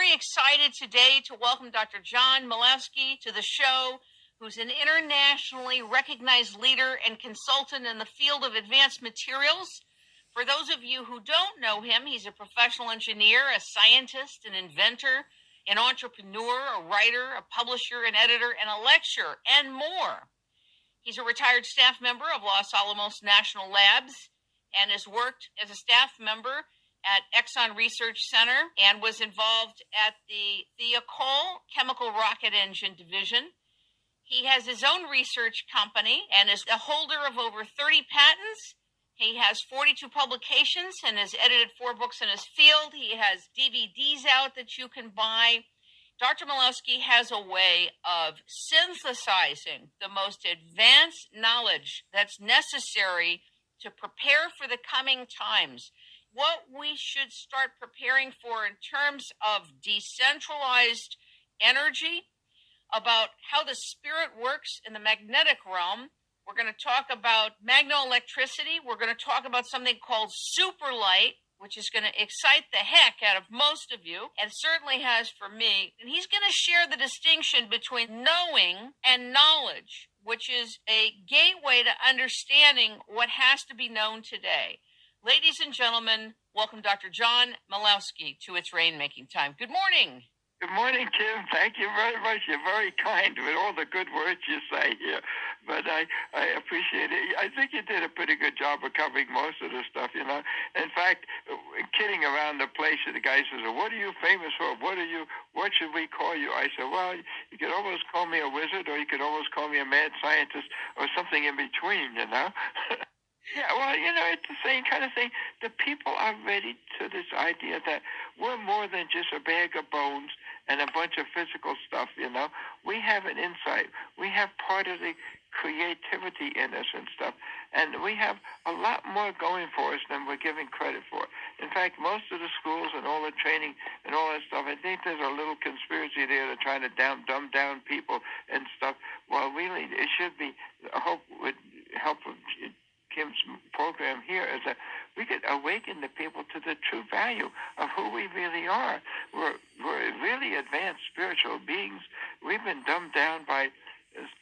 very excited today to welcome Dr. John Milewski to the show, who's an internationally recognized leader and consultant in the field of advanced materials. For those of you who don't know him, he's a professional engineer, a scientist, an inventor, an entrepreneur, a writer, a publisher, an editor, and a lecturer, and more. He's a retired staff member of Los Alamos National Labs and has worked as a staff member at Exxon Research Center and was involved at the Thiokol Chemical Rocket Engine Division. He has his own research company and is a holder of over 30 patents. He has 42 publications and has edited 4 books in his field. He has DVDs out that you can buy. Dr. Milewski has a way of synthesizing the most advanced knowledge that's necessary to prepare for the coming times. What we should start preparing for in terms of decentralized energy, about how the spirit works in the magnetic realm. We're going to talk about magnetricity. We're going to talk about something called superlight, which is going to excite the heck out of most of you, and certainly has for me. And he's going to share the distinction between knowing and knowledge, which is a gateway to understanding what has to be known today. Ladies and gentlemen, welcome Dr. John Milewski to It's Rainmaking Time. Good morning. Good morning, Kim. Thank you very much. You're very kind with all the good words you say here. But I appreciate it. I think you did a pretty good job of covering most of the stuff, you know. In fact, kidding around the place, the guy says, well, what are you famous for? What should we call you? I said, well, you could almost call me a wizard, or you could almost call me a mad scientist, or something in between, you know. Yeah, well, you know, it's the same kind of thing. The people are ready to this idea that we're more than just a bag of bones and a bunch of physical stuff, you know. We have an insight. We have part of the creativity in us and stuff. And we have a lot more going for us than we're giving credit for. In fact, most of the schools and all the training and all that stuff, I think there's a little conspiracy there to try to dumb down people and stuff. Well, really, it should be, I hope with help of Kim's program here, is that we could awaken the people to the true value of who we really are. We're really advanced spiritual beings. We've been dumbed down by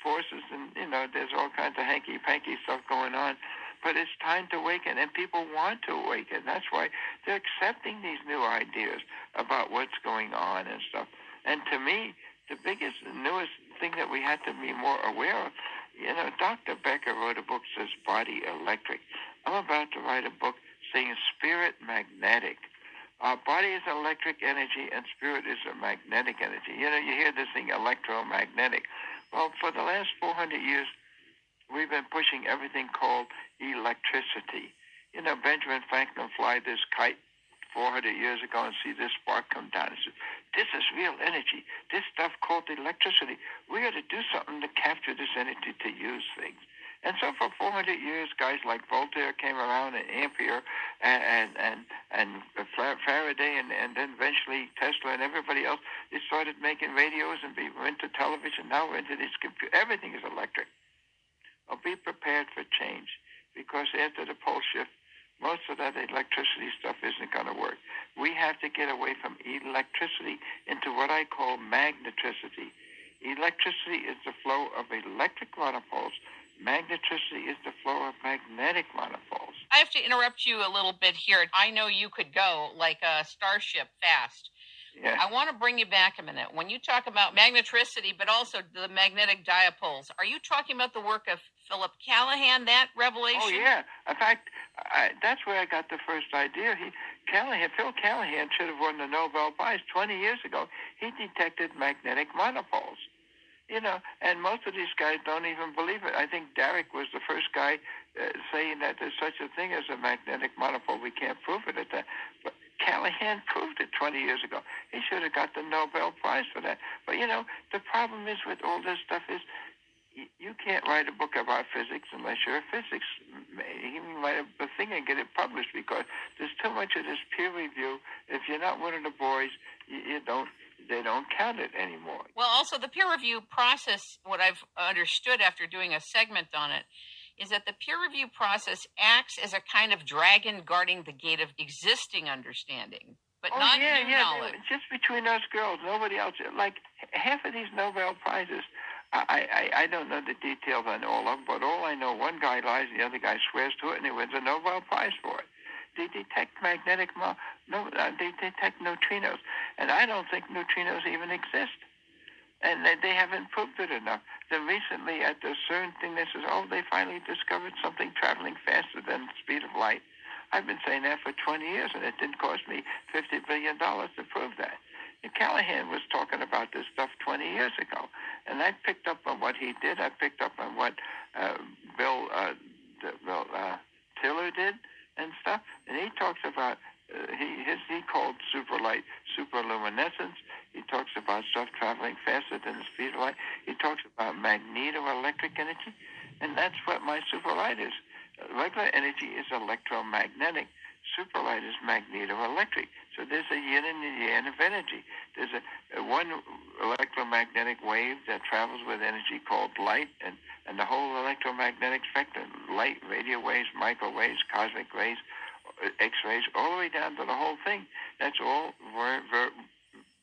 forces, and, you know, there's all kinds of hanky-panky stuff going on. But it's time to awaken, and people want to awaken. That's why they're accepting these new ideas about what's going on and stuff. And to me, the biggest, newest thing that we had to be more aware of, you know, Dr. Becker wrote a book that says Body Electric. I'm about to write a book saying Spirit Magnetic. Our body is electric energy and spirit is a magnetic energy. You know, you hear this thing electromagnetic. Well, for the last 400 years, we've been pushing everything called electricity. You know, Benjamin Franklin fly this kite 400 years ago and see this spark come down. He said, this is real energy. This stuff called electricity. We got to do something to capture this energy to use things. And so for 400 years, guys like Voltaire came around, and Ampere, and Faraday, and then eventually Tesla and everybody else, they started making radios, and we went to television. Now we're into this computer. Everything is electric. Well, be prepared for change, because after the pole shift, most of that electricity stuff isn't going to work. We have to get away from electricity into what I call magnetricity. Electricity is the flow of electric monopoles. Magnetricity is the flow of magnetic monopoles. I have to interrupt you a little bit here. I know you could go like a starship fast. Yeah. I want to bring you back a minute. When you talk about magnetricity, but also the magnetic dipoles, are you talking about the work of Philip Callahan, that revelation? Oh, yeah. In fact, that's where I got the first idea. Phil Callahan should have won the Nobel Prize 20 years ago. He detected magnetic monopoles. You know, and most of these guys don't even believe it. I think Derek was the first guy saying that there's such a thing as a magnetic monopole. We can't prove it at that. But Callahan proved it 20 years ago. He should have got the Nobel Prize for that. But, you know, the problem is with all this stuff is you can't write a book about physics unless you're a physics. You can write a thing and get it published, because there's too much of this peer review. If you're not one of the boys, they don't count it anymore. Well, also the peer review process, what I've understood after doing a segment on it, is that the peer review process acts as a kind of dragon guarding the gate of existing understanding. but not new knowledge. Just between those girls, nobody else. Like half of these Nobel Prizes, I don't know the details on all of them, but all I know, one guy lies, the other guy swears to it, and he wins a Nobel Prize for it. They detect they detect neutrinos, and I don't think neutrinos even exist, and they haven't proved it enough. Then recently, at the CERN thing, they says, they finally discovered something traveling faster than the speed of light. I've been saying that for 20 years, and it didn't cost me $50 billion to prove that. And Callahan was talking about this stuff 20 years ago, and I picked up on what he did. I picked up on what Bill Tiller did and stuff, and he talks about he called superlight superluminescence. He talks about stuff traveling faster than the speed of light. He talks about magnetoelectric energy, and that's what my superlight is. Regular energy is electromagnetic. Superlight is magnetoelectric. So there's a yin and a yang of energy. There's a one electromagnetic wave that travels with energy called light, and the whole electromagnetic spectrum, light, radio waves, microwaves, cosmic rays, X-rays, all the way down to the whole thing. That's all very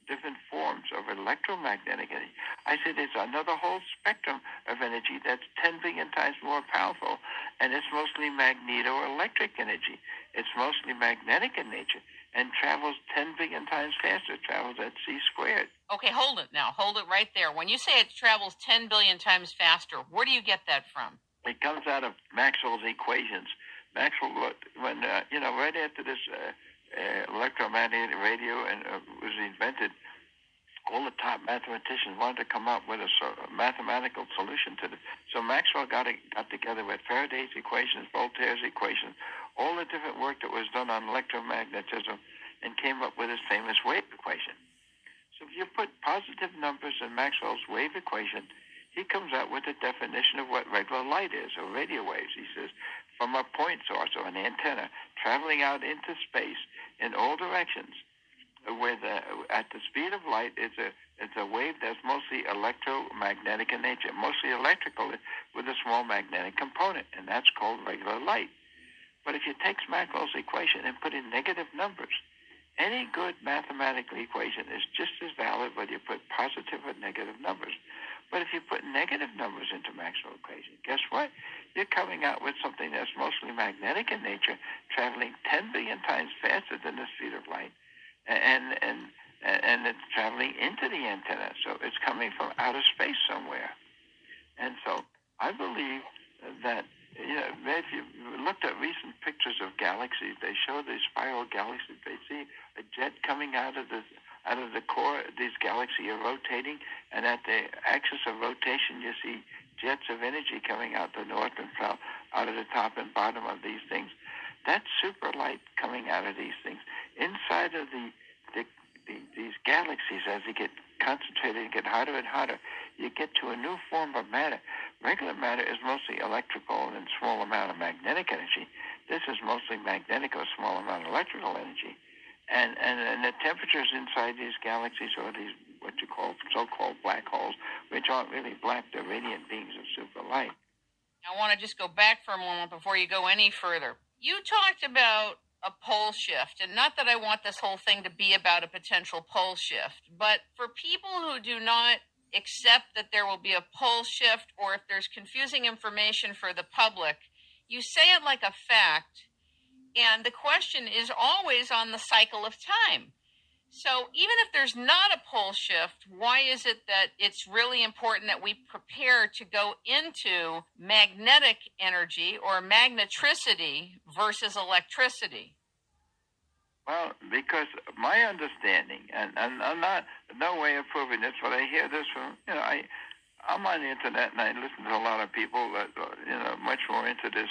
different forms of electromagnetic energy. I said there's another whole spectrum of energy that's 10 billion times more powerful, and it's mostly magnetoelectric energy. It's mostly magnetic in nature and travels 10 billion times faster. It travels at c squared. Okay, hold it now. Hold it right there. When you say it travels 10 billion times faster, where do you get that from? It comes out of Maxwell's equations. Maxwell, when right after this electromagnetic radio was invented, all the top mathematicians wanted to come up with a mathematical solution to this. So Maxwell got together with Faraday's equations, Voltaire's equations, all the different work that was done on electromagnetism, and came up with his famous wave equation. So if you put positive numbers in Maxwell's wave equation, he comes out with a definition of what regular light is, or radio waves. He says, from a point source or an antenna traveling out into space in all directions, at the speed of light, it's a wave that's mostly electromagnetic in nature, mostly electrical with a small magnetic component, and that's called regular light. But if you take Maxwell's equation and put in negative numbers, any good mathematical equation is just as valid whether you put positive or negative numbers. But if you put negative numbers into Maxwell's equation, guess what? You're coming out with something that's mostly magnetic in nature, traveling 10 billion times faster than the speed of light, and it's traveling into the antenna. So it's coming from outer space somewhere. And so I believe that, if you looked at recent pictures of galaxies, they show these spiral galaxies. They see a jet coming out of the core. These galaxies are rotating, and at the axis of rotation, you see jets of energy coming out the north and south, out of the top and bottom of these things. That's super light coming out of these things. Inside of these galaxies, as they get concentrated and get hotter and hotter, you get to a new form of matter. Regular matter is mostly electrical and small amount of magnetic energy. This is mostly magnetic or small amount of electrical energy. And the temperatures inside these galaxies, or these what you call so-called black holes, which aren't really black, they're radiant beings of super light. I want to just go back for a moment before you go any further. You talked about a pole shift, and not that I want this whole thing to be about a potential pole shift, but for people who do not accept that there will be a pole shift, or if there's confusing information for the public, you say it like a fact, and the question is always on the cycle of time. So even if there's not a pole shift, why is it that it's really important that we prepare to go into magnetic energy or magnetricity versus electricity? Well, because my understanding, and I'm not no way of proving this, but I hear this from, I'm on the internet and I listen to a lot of people that, much more into this,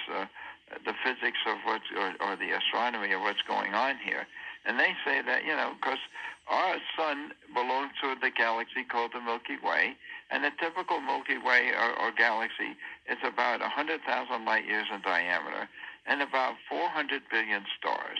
the physics of what's, or the astronomy of what's going on here. And they say that, because our sun belongs to the galaxy called the Milky Way, and the typical Milky Way or galaxy is about 100,000 light years in diameter and about 400 billion stars.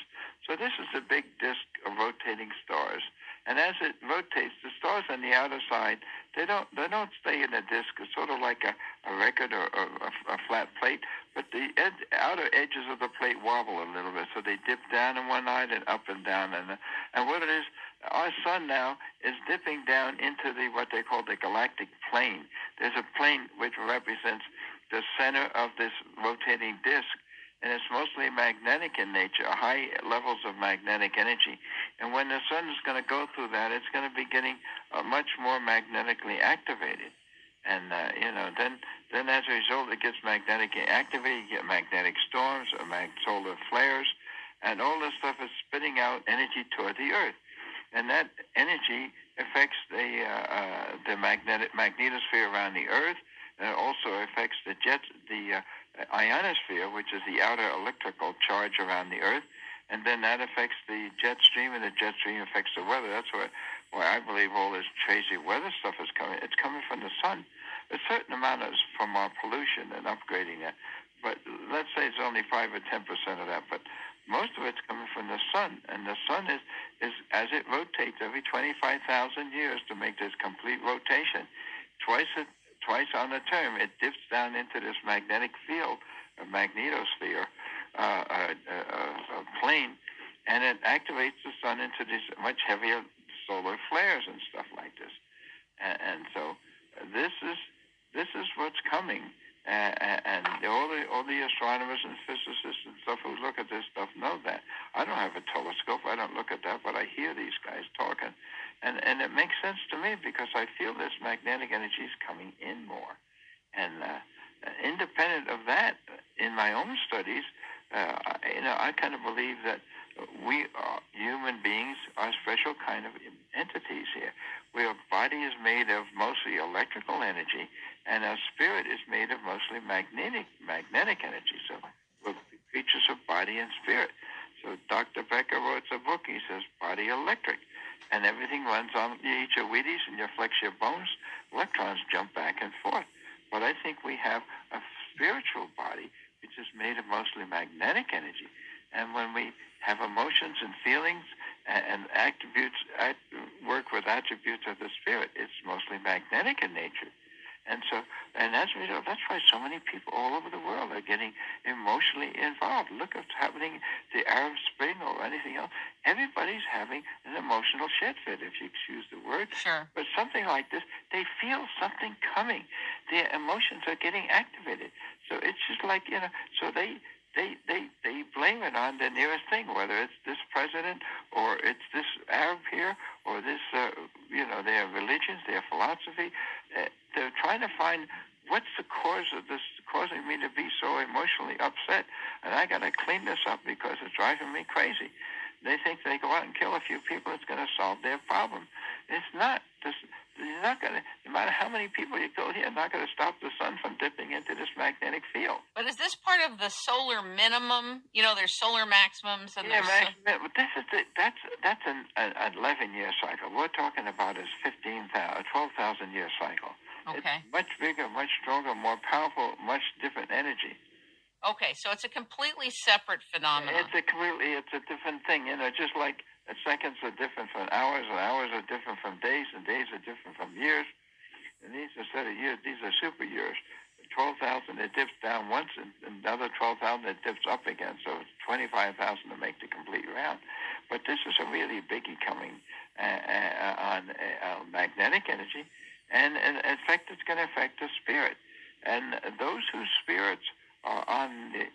So this is a big disk of rotating stars. And as it rotates, the stars on the outer side, they don't stay in the disk. It's sort of like a record or a flat plate, but the outer edges of the plate wobble a little bit, so they dip down in one side and up and down. And what it is, our sun now is dipping down into what they call the galactic plane. There's a plane which represents the center of this rotating disk, and it's mostly magnetic in nature, high levels of magnetic energy. And when the sun is going to go through that, it's going to be getting much more magnetically activated. And, then as a result, it gets magnetically activated. You get magnetic storms or solar flares, and all this stuff is spitting out energy toward the Earth. And that energy affects the magnetosphere around the Earth, and it also affects the ionosphere, which is the outer electrical charge around the Earth, and then that affects the jet stream, and the jet stream affects the weather. That's why I believe all this crazy weather stuff is coming. It's coming from the sun. A certain amount is from our pollution and upgrading that, but let's say it's only 5 or 10% of that. But most of it's coming from the sun, and the sun is as it rotates every 25,000 years to make this complete rotation, twice on a term, it dips down into this magnetic field, a magnetosphere, plane, and it activates the sun into these much heavier solar flares and stuff like this. And so this is what's coming. And all the astronomers and physicists and stuff who look at this stuff know that. I don't have a telescope. I don't look at that, but I hear these guys talking. And it makes sense to me because I feel this magnetic energy is coming in more. And independent of that, in my own studies, I kind of believe that we human beings are special kind of entities here. Our body is made of mostly electrical energy, and our spirit is made of mostly magnetic energy. So we're creatures of body and spirit. So Dr. Becker wrote a book. He says body electric, and everything runs on. You eat your Wheaties and you flex your bones, electrons jump back and forth. But I think we have a spiritual body which is made of mostly magnetic energy. And when we have emotions and feelings and work with attributes of the spirit, it's mostly magnetic in nature. And as a result, that's why so many people all over the world are getting emotionally involved. Look what's happening, the Arab Spring or anything else. Everybody's having an emotional shit fit, if you excuse the word. Sure. But something like this, they feel something coming. Their emotions are getting activated. So it's just like, so they blame it on the nearest thing, whether it's this president or it's this Arab here or this, their religions, their philosophy. They're trying to find what's the cause of this, causing me to be so emotionally upset, and I got to clean this up because it's driving me crazy. They think they go out and kill a few people, it's going to solve their problem. It's not. You're not going to, no matter how many people you kill here, not going to stop the sun from dipping into this magnetic field. But is this part of the solar minimum? There's solar maximums and that's an 11-year cycle. We're talking about is 12,000 year cycle. Okay. It's much bigger, much stronger, more powerful, much different energy. Okay, so it's a completely separate phenomenon. It's a different thing, just like seconds are different from hours, and hours are different from days, and days are different from years. And these, instead of years, these are super years. 12,000, it dips down once, and another 12,000, it dips up again. So it's 25,000 to make the complete round. But this is a really biggie coming on magnetic energy, and in fact, it's going to affect the spirit. And those whose spirits are on the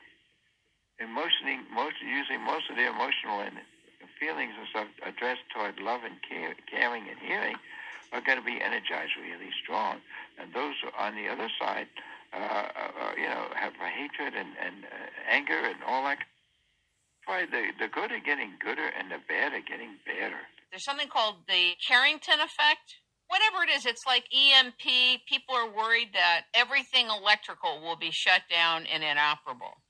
using most of their emotional and feelings and stuff addressed toward love and caring and healing are going to be energized really strong. And those on the other side, have hatred and anger and all that. Why the good are getting gooder and the bad are getting badder. There's something called the Carrington effect. Whatever it is, it's like EMP. People are worried that everything electrical will be shut down and inoperable.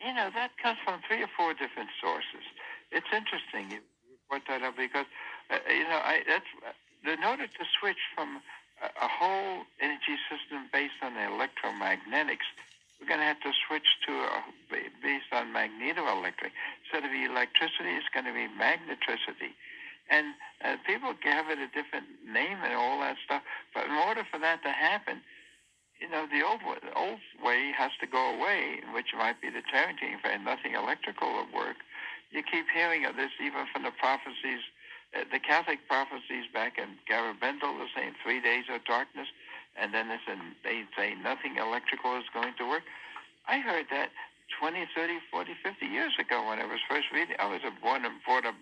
That comes from 3 or 4 different sources. It's interesting you brought that up because, in order to switch from a whole energy system based on the electromagnetics, we're going to have to switch to based on magnetoelectric. Instead of electricity, it's going to be magnetricity. And people give it a different name and all that stuff. But in order for that to happen, the old way has to go away, which might be the Tarantine fact, nothing electrical will work. You keep hearing of this even from the prophecies, the Catholic prophecies back in Garabandal, the same 3 days of darkness, and then they say nothing electrical is going to work. I heard that 20, 30, 40, 50 years ago when I was first reading. I was born and brought up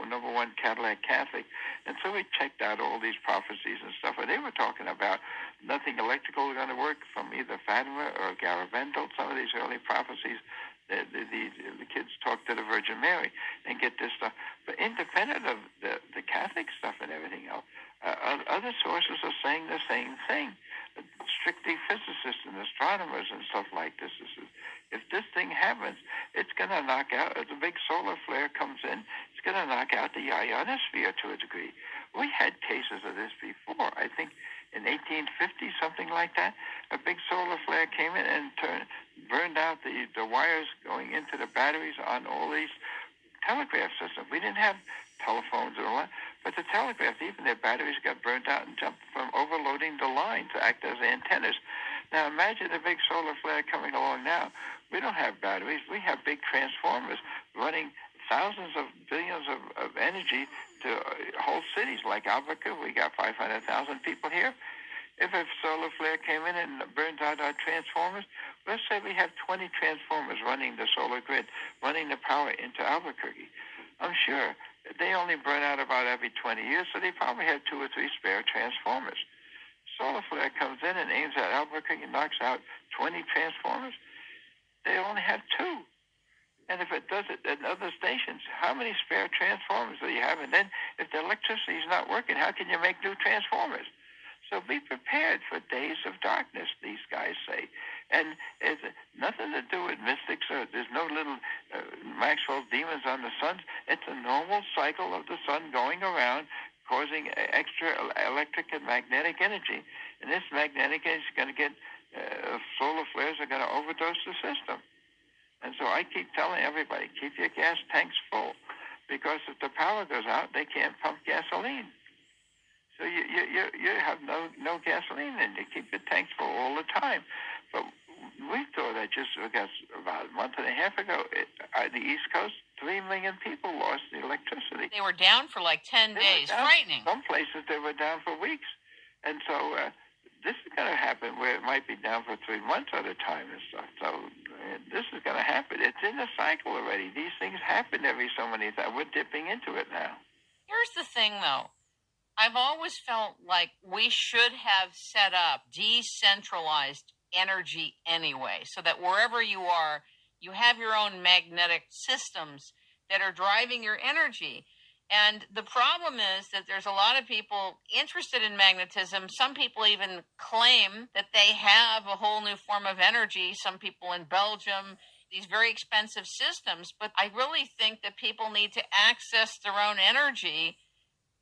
number one Cadillac Catholic, and so we checked out all these prophecies and stuff, and they were talking about nothing electrical was going to work from either Fatima or Garabandal, some of these early prophecies. The kids talk to the Virgin Mary and get this stuff. But independent of the Catholic stuff and everything else, other sources are saying the same thing. Strictly physicists and astronomers and stuff like this. If this thing happens, it's going to knock out, as a big solar flare comes in, it's going to knock out the ionosphere to a degree. We had cases of this before. I think in 1850, something like that, a big solar flare came in and burned out the wires going into the batteries on all these telegraph systems. We didn't have telephones and all that, but the telegraphs, even their batteries got burned out and jumped from overloading the line to act as antennas. Now imagine a big solar flare coming along now. We don't have batteries. We have big transformers running thousands of billions of energy to whole cities like Albuquerque. We got 500,000 people here. If a solar flare came in and burns out our transformers, let's say we have 20 transformers running the solar grid, running the power into Albuquerque. I'm sure they only burn out about every 20 years, so they probably have 2 or 3 spare transformers. Solar flare comes in and aims at Albuquerque and knocks out 20 transformers. They only have 2. And if it does it at other stations, how many spare transformers do you have? And then if the electricity is not working, how can you make new transformers? So be prepared for days of darkness, these guys say. And it's nothing to do with mystics, or there's no little Maxwell demons on the sun. It's a normal cycle of the sun going around, causing extra electric and magnetic energy. And this magnetic energy is going to get, solar flares are going to overdose the system. And so I keep telling everybody, keep your gas tanks full, because if the power goes out, they can't pump gasoline. So you have no gasoline, and you keep your tanks full all the time. But we thought that just because about a month and a half ago, on the East Coast, 3 million people lost the electricity. They were down for like 10 days. Frightening. Some places they were down for weeks. And so this is going to happen where it might be down for 3 months at a time and stuff. So this is going to happen. It's in the cycle already. These things happen every so many times. We're dipping into it now. Here's the thing, though. I've always felt like we should have set up decentralized energy anyway, so that wherever you are, you have your own magnetic systems that are driving your energy. And the problem is that there's a lot of people interested in magnetism. Some people even claim that they have a whole new form of energy. Some people in Belgium, these very expensive systems. But I really think that people need to access their own energy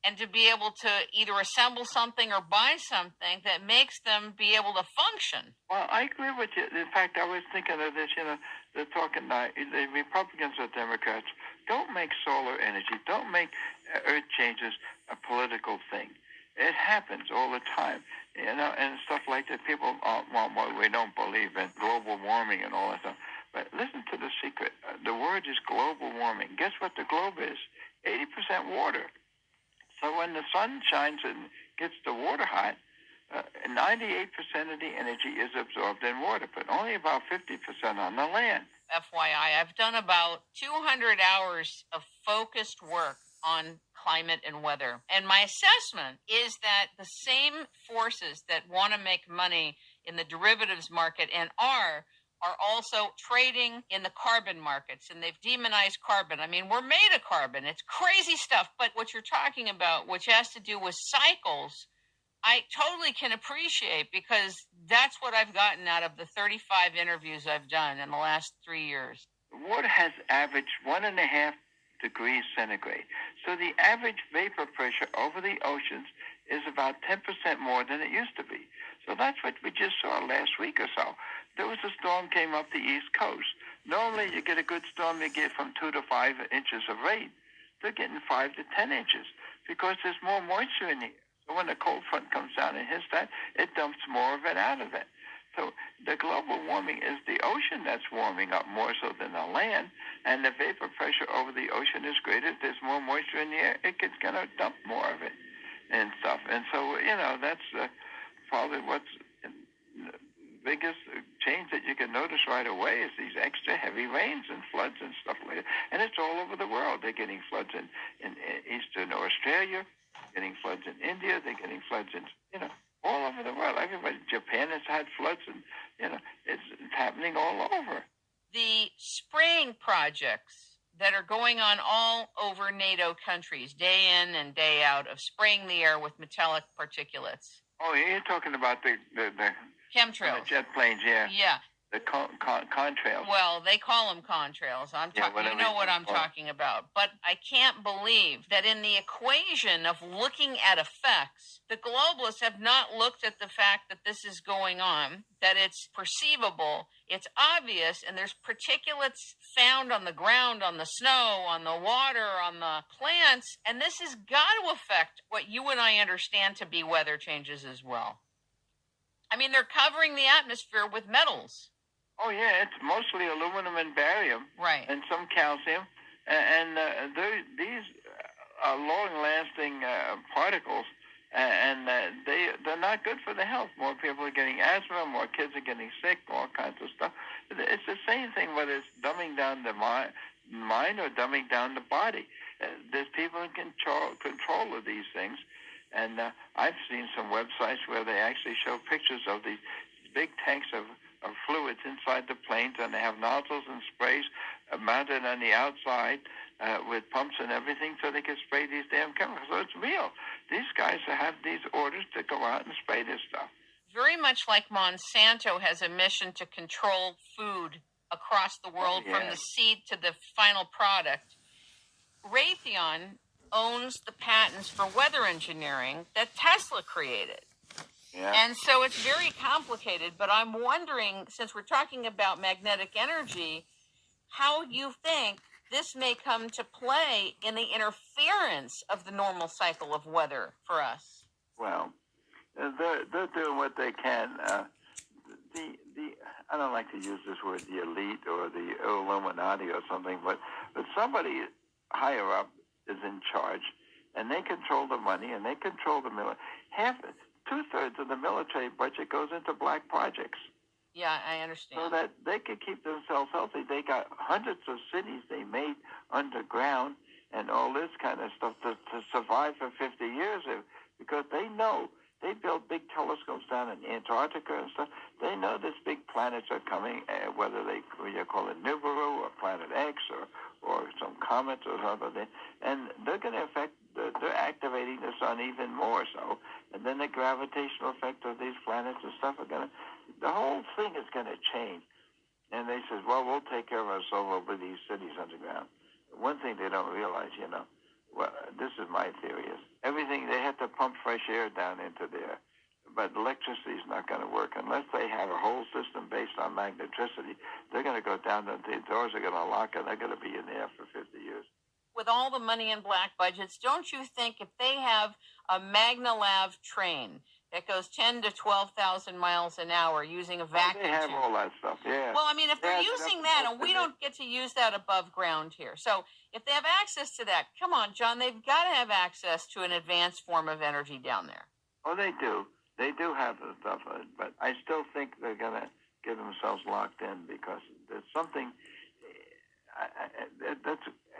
and to be able to either assemble something or buy something that makes them be able to function. Well, I agree with you. In fact, I was thinking of this, they're talking now, the Republicans or Democrats, don't make solar energy, don't make earth changes a political thing. It happens all the time, and stuff like that. People, we don't believe in global warming and all that stuff. But listen to the secret. The word is global warming. Guess what the globe is? 80% water. So when the sun shines and gets the water hot, 98% of the energy is absorbed in water, but only about 50% on the land. FYI, I've done about 200 hours of focused work on climate and weather. And my assessment is that the same forces that want to make money in the derivatives market and are also trading in the carbon markets, and they've demonized carbon. I mean, we're made of carbon. It's crazy stuff. But what you're talking about, which has to do with cycles, I totally can appreciate, because that's what I've gotten out of the 35 interviews I've done in the last 3 years. Water has averaged 1.5 degrees centigrade. So the average vapor pressure over the oceans is about 10% more than it used to be. So that's what we just saw last week or so. There was a storm came up the East Coast. Normally you get a good storm, you get from 2 to 5 inches of rain. They're getting 5 to 10 inches because there's more moisture in the air. So when the cold front comes down and hits that, it dumps more of it out of it. So the global warming is the ocean that's warming up more so than the land, and the vapor pressure over the ocean is greater. If there's more moisture in the air, it's going to dump more of it and stuff. And so, that's probably what's the biggest change that you can notice right away is these extra heavy rains and floods and stuff like that. And it's all over the world. They're getting floods in eastern Australia, getting floods in India, they're getting floods in, all over the world. Everybody, Japan has had floods, and, it's happening all over. The spraying projects that are going on all over NATO countries, day in and day out, of spraying the air with metallic particulates. Oh, you're talking about the chemtrails. The jet planes, yeah. Yeah. The contrails. Well, they call them contrails. You know what I'm talking about. But I can't believe that in the equation of looking at effects, the globalists have not looked at the fact that this is going on, that it's perceivable, it's obvious, and there's particulates found on the ground, on the snow, on the water, on the plants, and this has got to affect what you and I understand to be weather changes as well. I mean, they're covering the atmosphere with metals. Oh, yeah, it's mostly aluminum and barium. Right. And some calcium. And these are long-lasting particles, and they're not good for the health. More people are getting asthma, more kids are getting sick, all kinds of stuff. It's the same thing whether it's dumbing down the mind or dumbing down the body. There's people in control of these things. And I've seen some websites where they actually show pictures of these big tanks of fluids inside the planes, and they have nozzles and sprays mounted on the outside with pumps and everything so they can spray these damn chemicals. So it's real. These guys have these orders to go out and spray this stuff. Very much like Monsanto has a mission to control food across the world from the seed to the final product. Raytheon owns the patents for weather engineering that Tesla created. Yeah. And so it's very complicated, but I'm wondering, since we're talking about magnetic energy, how you think this may come to play in the interference of the normal cycle of weather for us. Well, they're doing what they can. I don't like to use this word, the elite or the Illuminati or something, but somebody higher up is in charge, and they control the money, and they control the military. Two-thirds of the military budget goes into black projects. Yeah, I understand. So that they could keep themselves healthy. They got hundreds of cities they made underground and all this kind of stuff to survive for 50 years because they know. They build big telescopes down in Antarctica and stuff. They know these big planets are coming, whether you call it Nibiru or Planet X or some comet or something. And they're going to affect, they're activating the sun even more so. And then the gravitational effect of these planets and stuff are the whole thing is going to change. And they said, well, we'll take care of ourselves over these cities underground. One thing they don't realize, well, this is my theory, is everything, they have to pump fresh air down into there. But electricity is not going to work unless they have a whole system based on magnetricity. They're going to go down, the doors are going to lock, and they're going to be in there for 50 years. With all the money in black budgets, don't you think if they have a MagnaLav train that goes 10 to 12,000 miles an hour using a vacuum They have tube. all that stuff, yeah. Well, I mean, if they're using that, and we don't get to use that above ground here. So if they have access to that, come on, John, they've got to have access to an advanced form of energy down there. Oh, they do. They do have the stuff, but I still think they're going to get themselves locked in because there's something.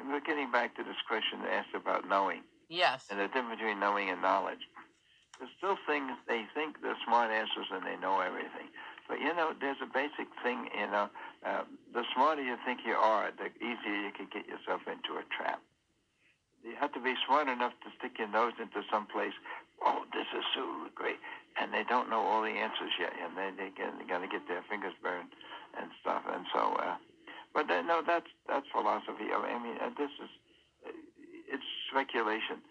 We're getting back to this question asked about knowing. Yes. And the difference between knowing and knowledge. There's still things they think they're smart answers and they know everything. But, there's a basic thing, the smarter you think you are, the easier you can get yourself into a trap. You have to be smart enough to stick your nose into some place. Oh, this is so great. And they don't know all the answers yet. And they're going to get their fingers burned and stuff. And so, but no, that's philosophy. I mean, it's speculation.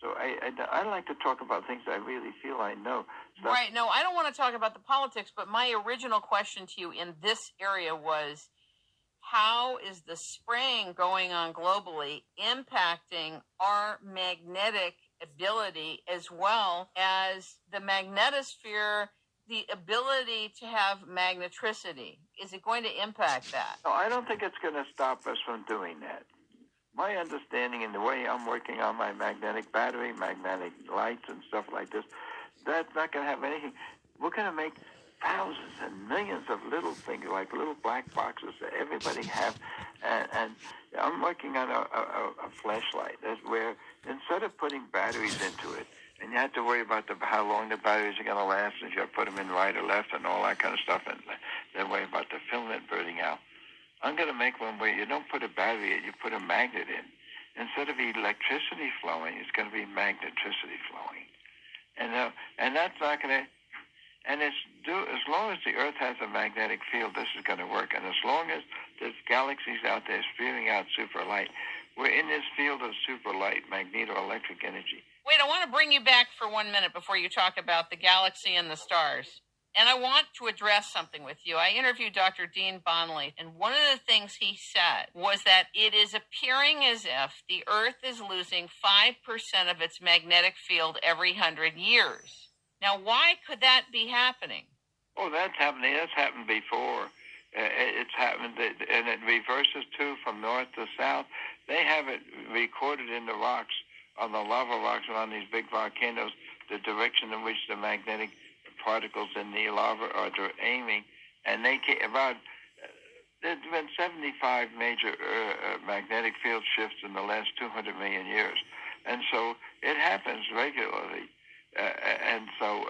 So I like to talk about things I really feel I know. Right. No, I don't want to talk about the politics, but my original question to you in this area was, how is the spraying going on globally impacting our magnetic ability as well as the magnetosphere the ability to have magnetricity? Is it going to impact that? No, I don't think it's going to stop us from doing that. My understanding and the way I'm working on my magnetic battery, magnetic lights and stuff like this, that's not going to have anything. We're going to make thousands and millions of little things, like little black boxes that everybody have. And I'm working on a flashlight where instead of putting batteries into it, and you have to worry about how long the batteries are going to last, and you have to put them in right or left and all that kind of stuff, and then worry about the filament burning out. I'm going to make one where you don't put a battery in, you put a magnet in. Instead of electricity flowing, it's going to be magnetricity flowing. And that's not going to, and as long as the Earth has a magnetic field, this is going to work. And as long as there's galaxies out there spewing out super light, we're in this field of super light, magnetoelectric energy. Wait, I want to bring you back for 1 minute before you talk about the galaxy and the stars. And I want to address something with you. I interviewed Dr. Dean Bonley, and one of the things he said was that it is appearing as if the Earth is losing 5% of its magnetic field every 100 years. Now, why could that be happening? Oh, that's happening. That's happened before. It's happened, and it reverses too from north to south. They have it recorded in the rocks, on the lava rocks around these big volcanoes, the direction in which the magnetic particles in the lava are aiming, and there's been 75 major magnetic field shifts in the last 200 million years, and so it happens regularly, and so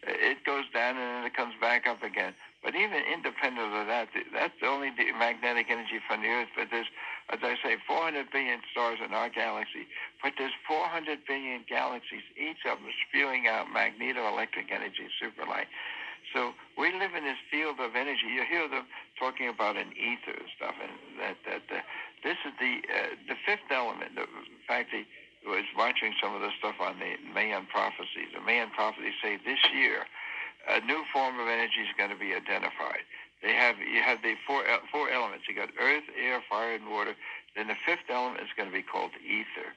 it goes down and then it comes back up again. But even independent of that, that's only the magnetic energy from the Earth. But there's, as I say, 400 billion stars in our galaxy. But there's 400 billion galaxies, each of them spewing out magnetoelectric energy, superlight. So we live in this field of energy. You hear them talking about an ether and stuff, and this is the fifth element. In fact, I was watching some of the stuff on the Mayan prophecies. The Mayan prophecies say this year a new form of energy is going to be identified. You have the four elements. You got earth, air, fire, and water. Then the fifth element is going to be called ether.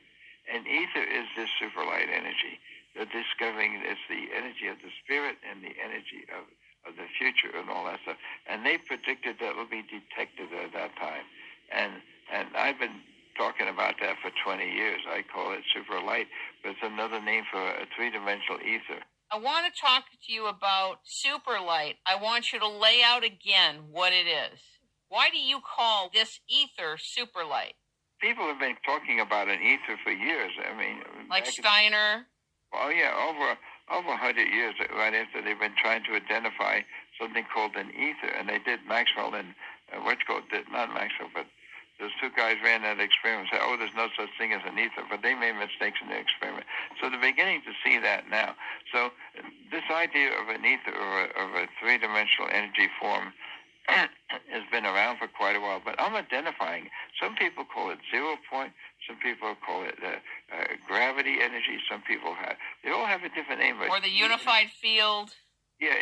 And ether is this superlight energy. They're discovering it's the energy of the spirit and the energy of the future and all that stuff. And they predicted that will be detected at that time. And I've been talking about that for 20 years. I call it superlight, but it's another name for a three-dimensional ether. I want to talk to you about superlight. I want you to lay out again what it is. Why do you call this ether superlight? People have been talking about an ether for years. I mean, like Steiner? Oh, yeah, over 100 years, right after they've been trying to identify something called an ether. And they did Maxwell and not Maxwell, but those two guys ran that experiment and said, oh, there's no such thing as an ether, but they made mistakes in the experiment. So they're beginning to see that now. So this idea of an ether or of a three-dimensional energy form has been around for quite a while, but I'm identifying. Some people call it 0 point. Some people call it gravity energy. Some people they all have a different name. Or the unified field. Yeah,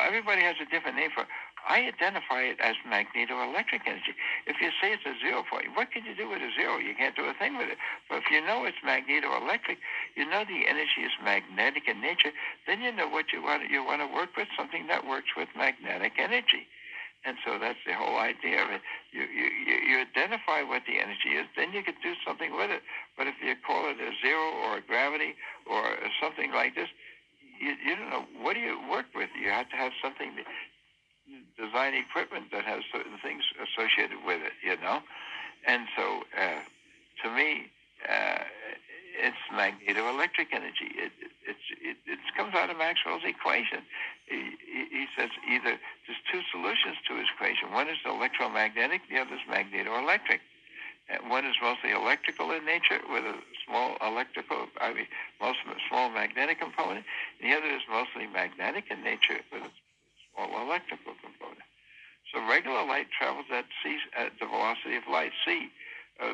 everybody has a different name for it. I identify it as magnetoelectric energy. If you say it's a 0 point, what can you do with a zero? You can't do a thing with it. But if you know it's magnetoelectric, you know the energy is magnetic in nature, then you know what you want. You want to work with something that works with magnetic energy. And so that's the whole idea of it. You identify what the energy is, then you can do something with it. But if you call it a zero or a gravity or something like this, you don't know. What do you work with? You have to have something, design equipment that has certain things associated with it, you know? And so, to me, it's magnetoelectric energy. It comes out of Maxwell's equation. He says either there's two solutions to his equation. One is electromagnetic, the other is magnetoelectric. One is mostly electrical in nature with a small small magnetic component. The other is mostly magnetic in nature with a small electrical component. So regular light travels at the velocity of light, c.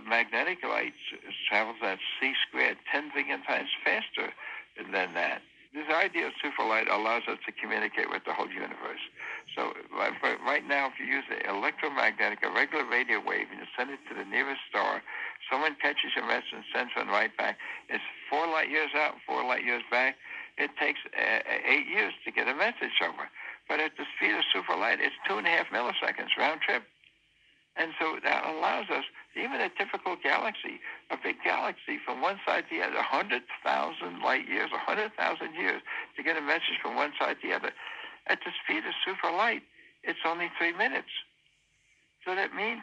Magnetic light travels at c squared 10 billion times faster than that. This idea of superlight allows us to communicate with the whole universe. So right now, if you use an electromagnetic, a regular radio wave, and you send it to the nearest star, someone catches your message and sends one right back. It's 4 light years out, 4 light years back. it takes 8 years to get a message over. But at the speed of superlight, it's 2.5 milliseconds round trip. And so that allows us, even a typical galaxy, a big galaxy from one side to the other, 100,000 light years, 100,000 years to get a message from one side to the other. At the speed of superlight, it's only 3 minutes. So that means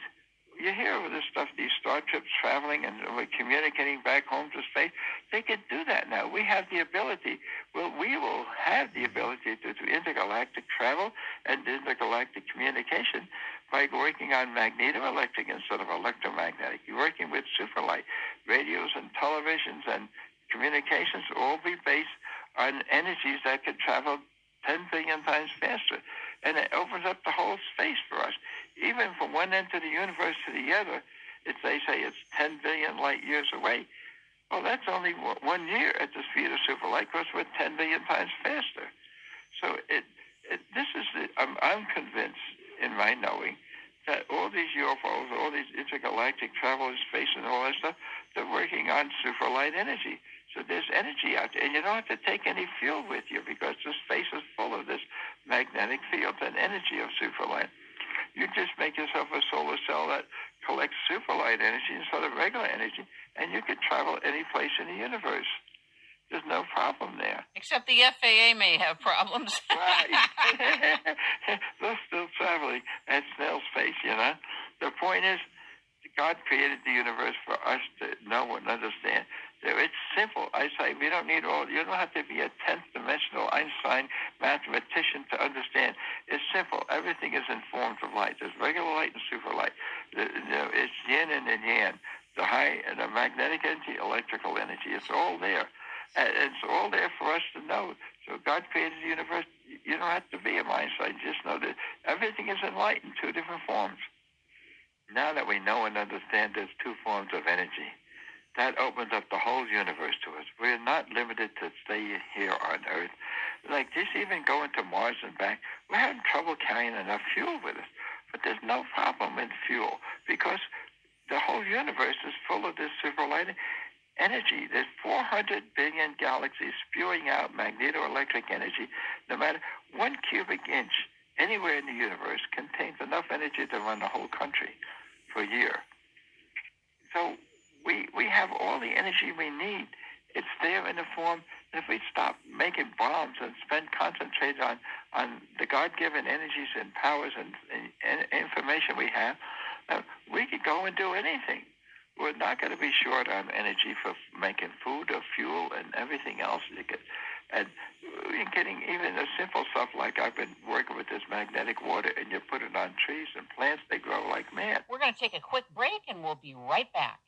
you hear all this stuff, these star trips traveling and we're communicating back home to space. They can do that now. We have the ability. Well, we will have the ability to do intergalactic travel and intergalactic communication by working on magnetoelectric instead of electromagnetic. You're working with superlight. Radios and televisions and communications will all be based on energies that could travel 10 billion times faster. And it opens up the whole space for us. Even from one end of the universe to the other, they say it's 10 billion light years away. Well, that's only 1 year at the speed of superlight because we're 10 billion times faster. So I'm convinced in my knowing that all these UFOs, all these intergalactic travel in space and all that stuff, they're working on superlight energy. So there's energy out there, and you don't have to take any fuel with you because the space is full of this magnetic field and energy of superlight. You just make yourself a solar cell that collects superlight energy instead of regular energy, and you can travel any place in the universe. There's no problem there. Except the FAA may have problems. Right. They're still traveling at snail's pace, you know. The point is, God created the universe for us to know and understand. So it's simple. I say you don't have to be a 10th dimensional Einstein mathematician to understand. It's simple. Everything is in forms of light. There's regular light and superlight. It's yin and yang. The high and the magnetic energy, electrical energy. It's all there. And it's all there for us to know. So God created the universe. You don't have to be a Einstein. Just know that everything is in light in 2 different forms. Now that we know and understand there's 2 forms of energy, that opens up the whole universe to us. We're not limited to stay here on Earth. Like just even going to Mars and back, we're having trouble carrying enough fuel with us. But there's no problem in fuel because the whole universe is full of this superlight energy. There's 400 billion galaxies spewing out magnetoelectric energy. No matter 1 cubic inch anywhere in the universe contains enough energy to run the whole country for a year. So we have all the energy we need. It's there in the form that if we stop making bombs and concentrate on the God-given energies and powers and information we have, we could go and do anything. We're not going to be short on energy for making food or fuel and everything else. And you're getting even the simple stuff like I've been working with this magnetic water, and you put it on trees and plants, they grow like mad. We're going to take a quick break, and we'll be right back.